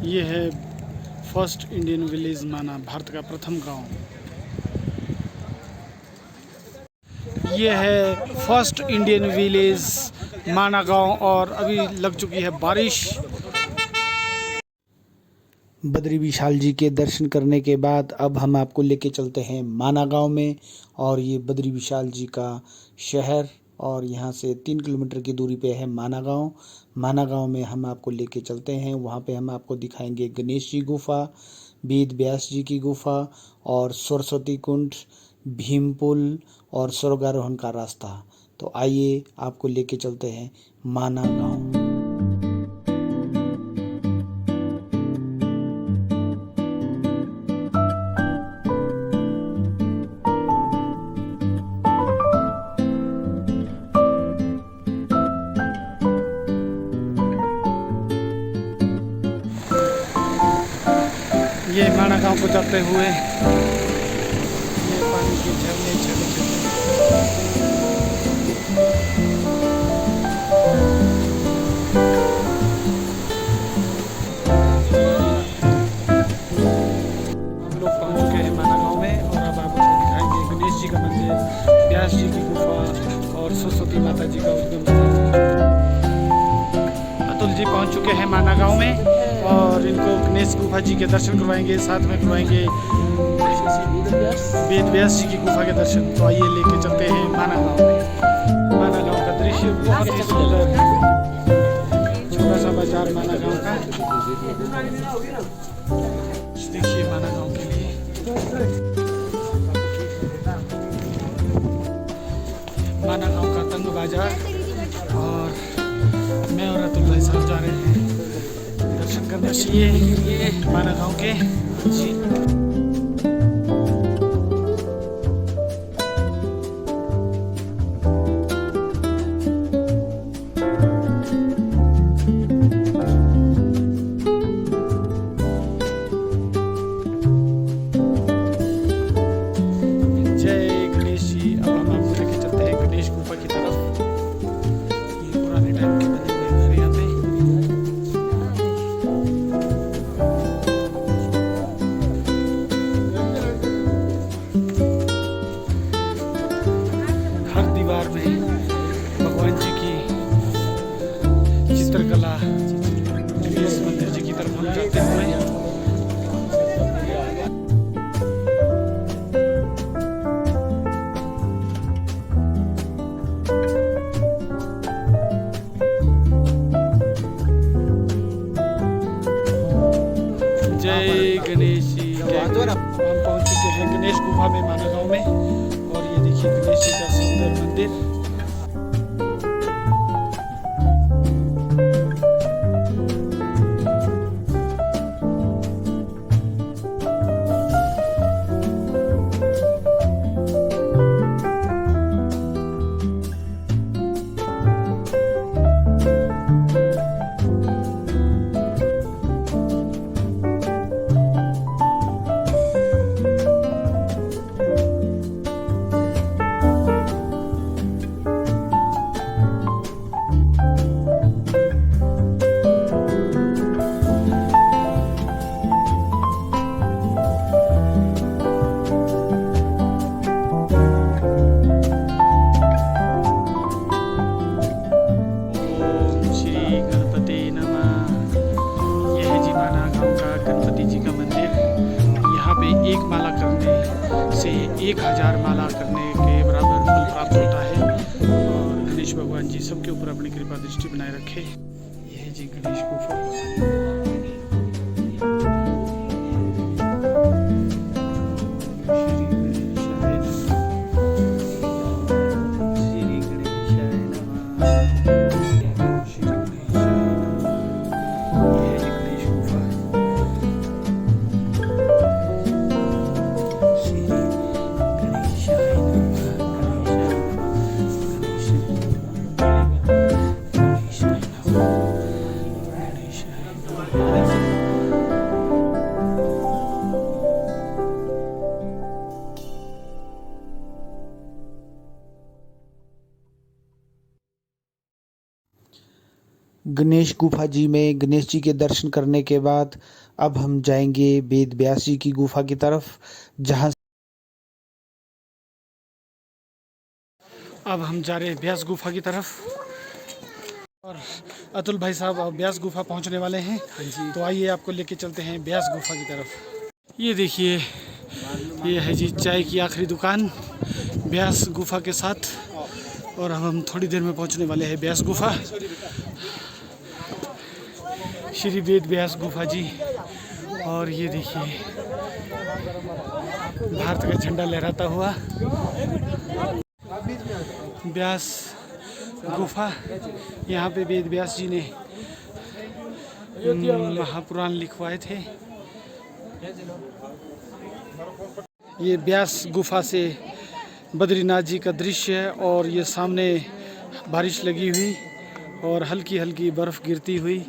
ये है first Indian village माना, भारत का प्रथम गांव। ये है फर्स्ट इंडियन विलेज माना गांव और अभी लग चुकी है बारिश। बद्री विशाल जी के दर्शन करने के बाद अब हम आपको लेके चलते हैं माना गांव में। और ये बद्री विशाल जी का शहर और यहाँ से 3 किलोमीटर की दूरी पे है माना गांव। माना गांव में हम आपको लेके चलते हैं, वहाँ पे हम आपको दिखाएंगे गणेश जी गुफा, वेद व्यास जी की गुफा और सरस्वती कुंड, भीम पुल और स्वर्गारोहण का रास्ता। तो आइए आपको लेके चलते हैं माना गांव। ये माना गांव को जाते हुए ये पानी के झरने छोटे हम लोग पहुंच चुके हैं माना गांव में। और अब आपको दिखाएंगे गणेश जी का मंदिर, व्यास जी की गुफा और सरस्वती माता जी का उद्गम स्थल। अतुल जी पहुंच चुके हैं माना गांव में और इनको गणेश गुफा जी के दर्शन करवाएंगे, साथ में करवाएंगे वेद व्यास जी की गुफा के दर्शन। तो आइए लेके चलते हैं माना गांव में। माना गांव का दृश्य बहुत ही सुंदर है, छोटा सा बाजार माना गांव का। देखिए माना गांव के लिए माना गांव का तंग बाजार। और मैं और अतुल भाई साहब जा रहे हैं दर्शन करने के लिए माना गांव के। जी जय गणेश जी। अब हम आपको लेके चलते हैं गणेश गुफा की तरफ। ये पुराने टाइम के बने हुए घर यहाँ पे। हर दीवार में भगवान जी की चित्रकला। इस मंदिर जी की तरफ हम जाते हुए जय गणेश जी। हम पहुंच चुके हैं गणेश गुफा में माना गांव में। और ये देखिए गणेश जी का सुंदर मंदिर। एक माला करने से 1000 माला करने के बराबर फल प्राप्त होता है। और गणेश भगवान जी सबके ऊपर अपनी कृपा दृष्टि बनाए रखे। यह है जी गणेश गुफा। गणेश गुफा जी में गणेश जी के दर्शन करने के बाद अब हम जाएंगे वेद व्यास जी की गुफा की तरफ, जहां अब हम जा रहे हैं व्यास गुफा की तरफ। और अतुल भाई साहब अब व्यास गुफा पहुंचने वाले हैं। हाँ जी, तो आइए आपको लेके चलते हैं व्यास गुफा की तरफ। ये देखिए, ये है जी चाय की आखिरी दुकान व्यास गुफा के साथ। और अब हम थोड़ी देर में पहुंचने वाले हैं व्यास गुफा, श्री वेद व्यास गुफा जी। और ये देखिए भारत का झंडा लहराता हुआ व्यास गुफा। यहाँ पे वेद व्यास जी ने महापुराण लिखवाए थे। ये व्यास गुफा से बद्रीनाथ जी का दृश्य है। और ये सामने बारिश लगी हुई और हल्की हल्की बर्फ़ गिरती हुई।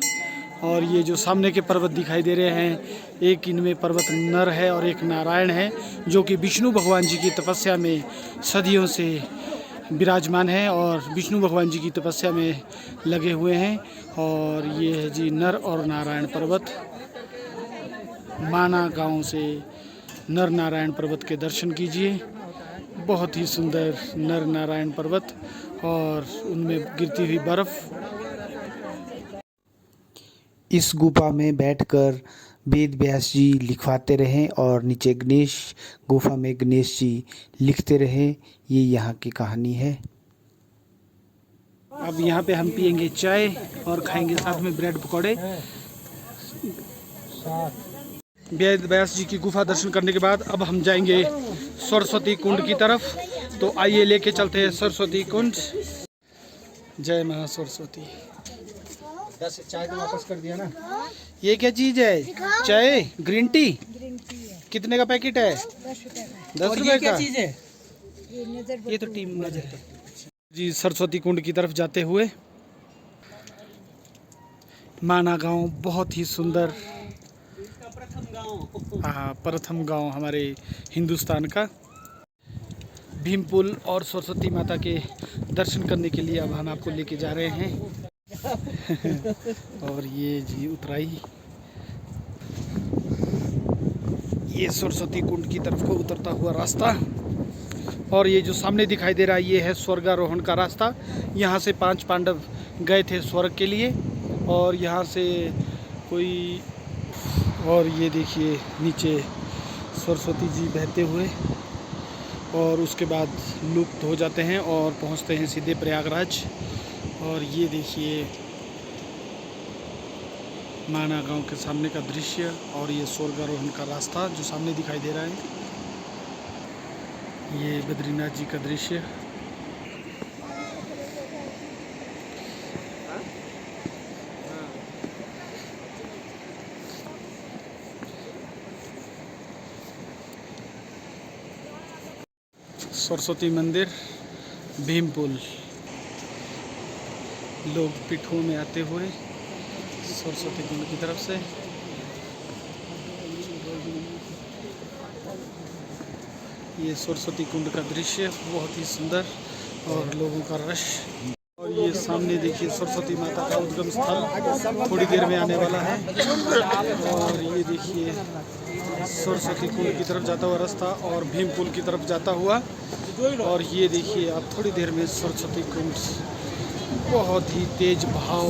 और ये जो सामने के पर्वत दिखाई दे रहे हैं, एक इनमें पर्वत नर है और एक नारायण है, जो कि विष्णु भगवान जी की तपस्या में सदियों से विराजमान है और विष्णु भगवान जी की तपस्या में लगे हुए हैं। और ये है जी नर और नारायण पर्वत। माना गांव से नर नारायण पर्वत के दर्शन कीजिए। बहुत ही सुंदर नर नारायण पर्वत और उनमें गिरती हुई बर्फ़। इस गुफा में बैठकर वेद व्यास जी लिखवाते रहें और नीचे गणेश गुफा में गणेश जी लिखते रहें। ये यहाँ की कहानी है। अब यहाँ पे हम पियेंगे चाय और खाएंगे साथ में ब्रेड पकौड़े। वेद व्यास जी की गुफा दर्शन करने के बाद अब हम जाएंगे सरस्वती कुंड की तरफ। तो आइए लेके चलते हैं सरस्वती कुंड। जय मां सरस्वती। 10 चाय तो वापस कर दिया ना। ये क्या चीज है? चाय ग्रीन टी कितने का पैकेट है? 10 रुपए का। चीज है ये तो टीम नजर जी। सरस्वती कुंड की तरफ जाते हुए माना गांव बहुत ही सुंदर, प्रथम गांव हमारे हिंदुस्तान का। भीम पुल और सरस्वती माता के दर्शन करने के लिए अब हम आपको लेके जा रहे हैं। और ये जी उतराई, ये सरस्वती कुंड की तरफ को उतरता हुआ रास्ता। और ये जो सामने दिखाई दे रहा है, ये है स्वर्गारोहण का रास्ता। यहाँ से 5 पांडव गए थे स्वर्ग के लिए। और यहाँ से कोई, और ये देखिए नीचे सरस्वती जी बहते हुए और उसके बाद लुप्त हो जाते हैं और पहुँचते हैं सीधे प्रयागराज। और ये देखिए माना गांव के सामने का दृश्य और ये स्वर्गारोहण का रास्ता जो सामने दिखाई दे रहा है। ये बद्रीनाथ जी का दृश्य। सरस्वती मंदिर, भीम पुल, लोग पिठों में आते हुए सरस्वती कुंड की तरफ से। ये सरस्वती कुंड का दृश्य बहुत ही सुंदर और लोगों का रश। और ये सामने देखिए सरस्वती माता का उद्गम स्थल थोड़ी देर में आने वाला है। और ये देखिए सरस्वती कुंड की तरफ जाता हुआ रास्ता और भीम पुल की तरफ जाता हुआ। और ये देखिए आप थोड़ी देर में सरस्वती कुंड, बहुत ही तेज बहाव।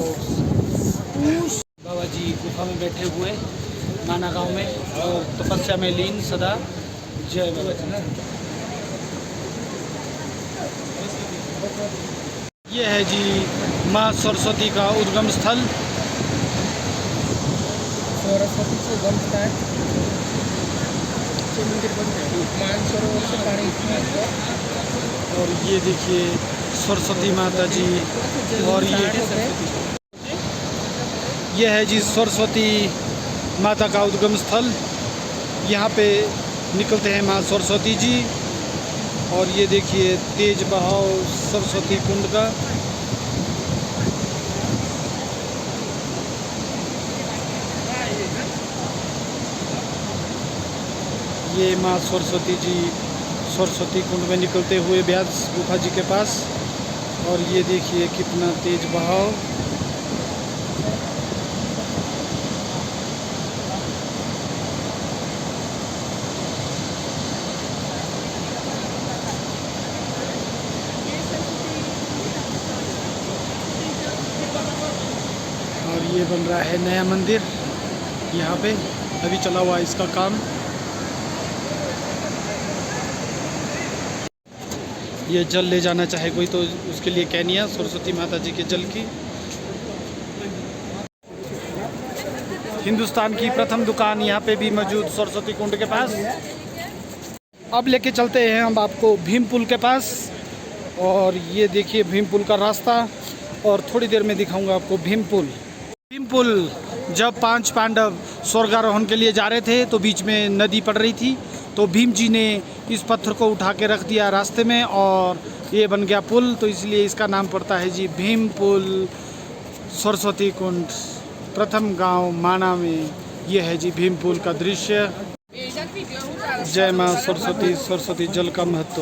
बाबा जी गुफा में बैठे हुए माना गांव में और तपस्या में लीन सदा। जय बाबा जी। ये है जी माँ सरस्वती का उद्गम स्थल। सरस्वती से उद्गम होता है, मंदिर बन है, मानसरोवर से पानी इतना है। और ये देखिए सरस्वती माता जी। और ये है जी सरस्वती माता का उद्गम स्थल। यहाँ पे निकलते हैं माँ सरस्वती जी। और ये देखिए तेज बहाव सरस्वती कुंड का। ये माँ सरस्वती जी सरस्वती कुंड में निकलते हुए व्यास गुफा जी के पास। और ये देखिए कितना तेज बहाव। बन रहा है नया मंदिर यहाँ पे, अभी चला हुआ है इसका काम। ये जल ले जाना चाहे कोई तो उसके लिए कैनिया सरस्वती माता जी के जल की। हिंदुस्तान की प्रथम दुकान यहाँ पे भी मौजूद सरस्वती कुंड के पास। अब लेके चलते हैं हम आपको भीम पुल के पास, और ये देखिए भीम पुल का रास्ता, और थोड़ी देर में दिखाऊंगा आपको भीम पुल। भीम पुल जब 5 पांडव स्वर्गारोहण के लिए जा रहे थे तो बीच में नदी पड़ रही थी, तो भीम जी ने इस पत्थर को उठा के रख दिया रास्ते में और ये बन गया पुल, तो इसलिए इसका नाम पड़ता है जी भीम पुल। सरस्वती कुंड प्रथम गांव माना में ये है जी भीम पुल का दृश्य। जय माँ सरस्वती, सरस्वती जल का महत्व।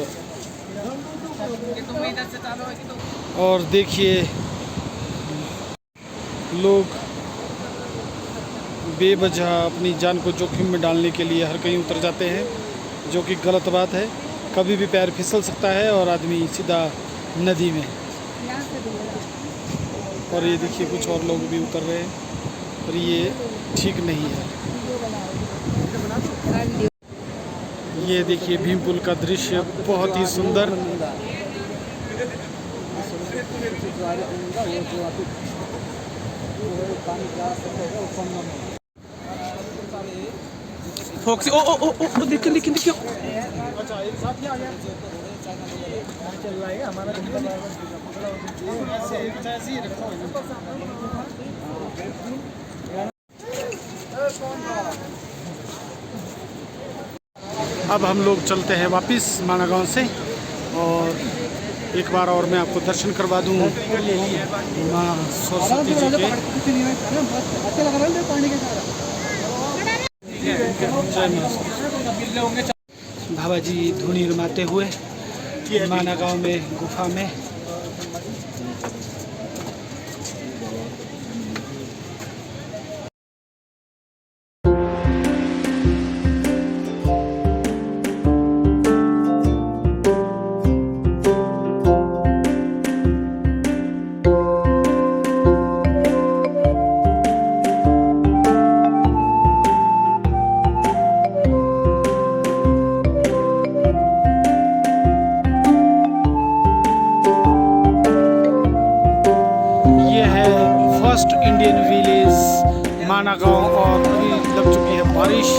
और देखिए लोग बेवजह अपनी जान को जोखिम में डालने के लिए हर कहीं उतर जाते हैं, जो कि गलत बात है। कभी भी पैर फिसल सकता है और आदमी सीधा नदी में। और ये देखिए कुछ और लोग भी उतर रहे हैं, और ये ठीक नहीं है। ये देखिए भीम पुल का दृश्य बहुत ही सुंदर। फोक्सी ओ ओ ओ ओ देखिए देखिए देखिए। अच्छा एक साथ ही आ गया। चल रहा है हमारा ऐसे ही रखा है। अब हम लोग चलते हैं वापस माना गांव से, और एक बार और मैं आपको दर्शन करवा दूँ माँ सरस्वती जी के। बाबा जी धुनी रमाते हुए माना गांव में गुफा में। फर्स्ट इंडियन विलेज माना गांव, और अभी लग चुकी है बारिश।